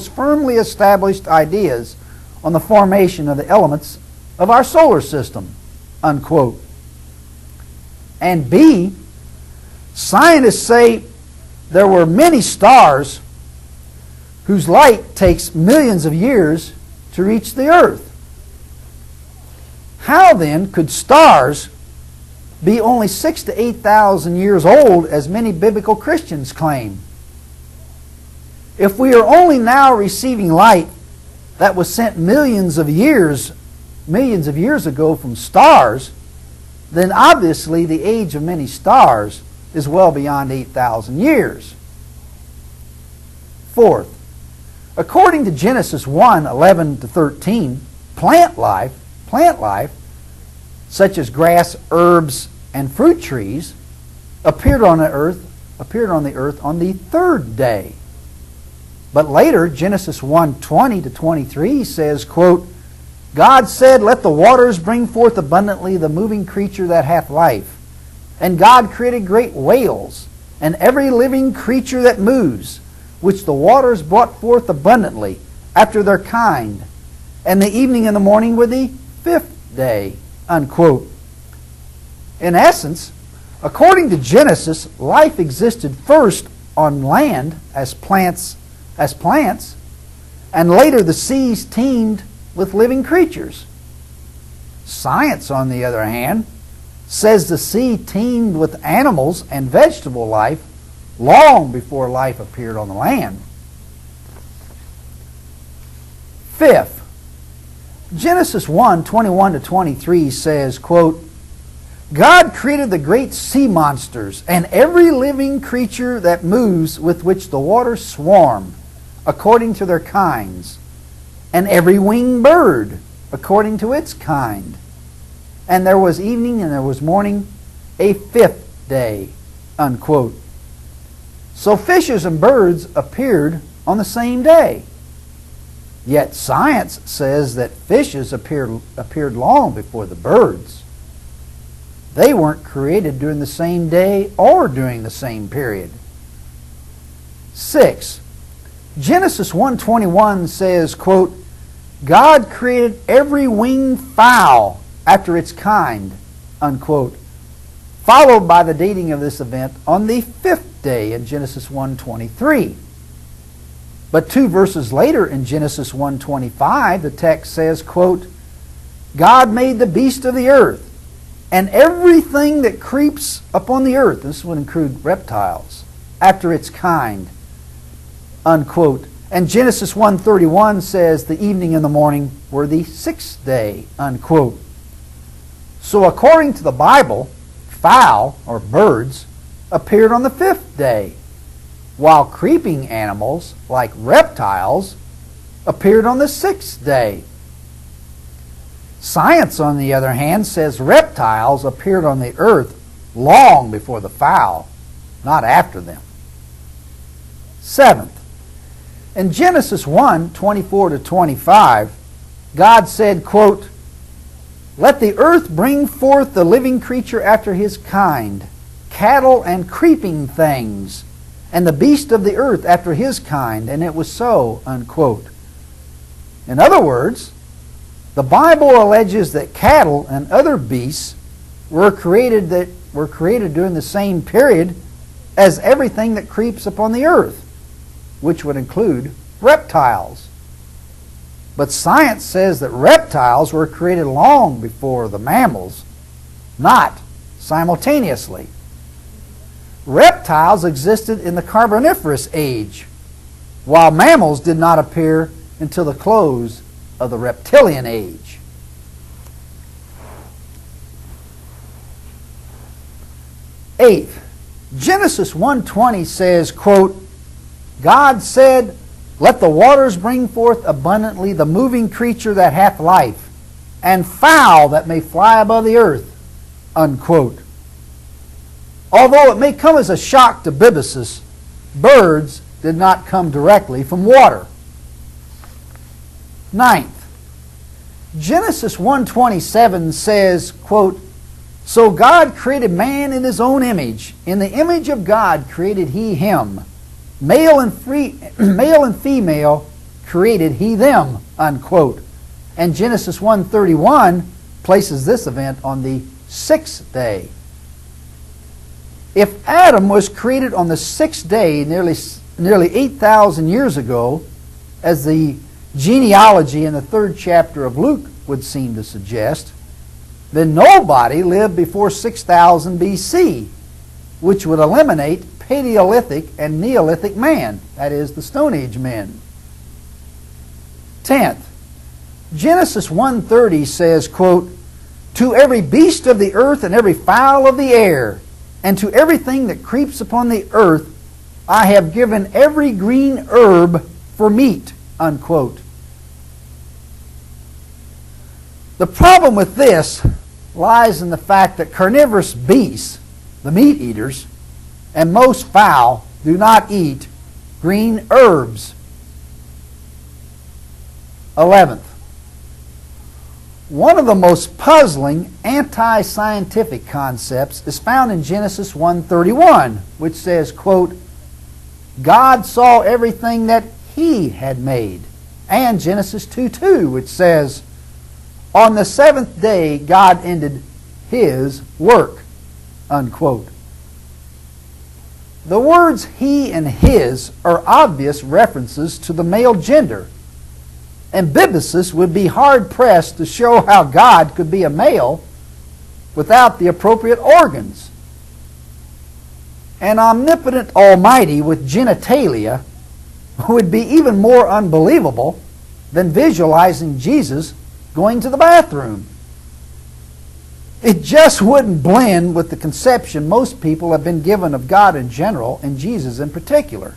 firmly established ideas on the formation of the elements of our solar system, unquote. And B, scientists say there were many stars whose light takes millions of years to reach the Earth. How then could stars be only 6,000 to 8,000 years old, as many biblical Christians claim? If we are only now receiving light that was sent millions of years ago from stars, then obviously the age of many stars is well beyond 8,000 years. Fourth, according to Genesis 1:11 to 13, plant life, such as grass, herbs, and fruit trees, appeared on the earth on the third day. But later, Genesis 1:20 to 23 says, quote, God said, let the waters bring forth abundantly the moving creature that hath life. And God created great whales, and every living creature that moves, which the waters brought forth abundantly, after their kind. And the evening and the morning were the fifth day, unquote. In essence, according to Genesis, life existed first on land as plants, and later the seas teemed with living creatures. Science, on the other hand, says the sea teemed with animals and vegetable life long before life appeared on the land. Fifth, Genesis 1:21 to 23 says, quote, God created the great sea monsters and every living creature that moves, with which the waters swarm, according to their kinds, and every winged bird according to its kind. And there was evening and there was morning, a fifth day, unquote. So fishes and birds appeared on the same day. Yet science says that fishes appeared long before the birds. They weren't created during the same day or during the same period. 6. Genesis 1:21 says, quote, God created every winged fowl after its kind, unquote, followed by the dating of this event on the fifth day in Genesis 1:23. But 2 verses later in Genesis 1:25, the text says, quote, God made the beast of the earth and everything that creeps upon the earth, this would include reptiles, after its kind, unquote. And Genesis 1:31 says the evening and the morning were the sixth day, unquote. So according to the Bible, fowl, or birds, appeared on the fifth day, while creeping animals, like reptiles, appeared on the sixth day. Science, on the other hand, says reptiles appeared on the earth long before the fowl, not after them. 7th, in Genesis 1:24 to 25, God said, quote, let the earth bring forth the living creature after his kind, cattle and creeping things, and the beast of the earth after his kind, and it was so, unquote. In other words, the Bible alleges that cattle and other beasts were created during the same period as everything that creeps upon the earth, which would include reptiles. But science says that reptiles were created long before the mammals, not simultaneously. Reptiles existed in the Carboniferous age, while mammals did not appear until the close of the Reptilian age. Eighth, Genesis 1:20 says, quote, God said, let the waters bring forth abundantly the moving creature that hath life, and fowl that may fly above the earth, unquote. Although it may come as a shock to biblicist, birds did not come directly from water. 9th, Genesis 1:27 says, quote, so God created man in his own image. In the image of God created he him. Male and female created he them, unquote. And Genesis 1:31 places this event on the sixth day. If Adam was created on the sixth day, nearly 8,000 years ago, as the genealogy in the 3rd chapter of Luke would seem to suggest, then nobody lived before 6000 BC, which would eliminate Paleolithic and Neolithic man, that is, the Stone Age men. 10th, Genesis 1:30 says, quote, "To every beast of the earth and every fowl of the air, and to everything that creeps upon the earth, I have given every green herb for meat," unquote. The problem with this lies in the fact that carnivorous beasts, the meat eaters, and most fowl do not eat green herbs. 11th, one of the most puzzling anti-scientific concepts is found in Genesis 1:31, which says, quote, "God saw everything that he had made," and Genesis 2:2, which says, "On the seventh day God ended his work," unquote. The words he and his are obvious references to the male gender, and biblicist would be hard-pressed to show how God could be a male without the appropriate organs. An omnipotent Almighty with genitalia would be even more unbelievable than visualizing Jesus going to the bathroom. It just wouldn't blend with the conception most people have been given of God in general and Jesus in particular.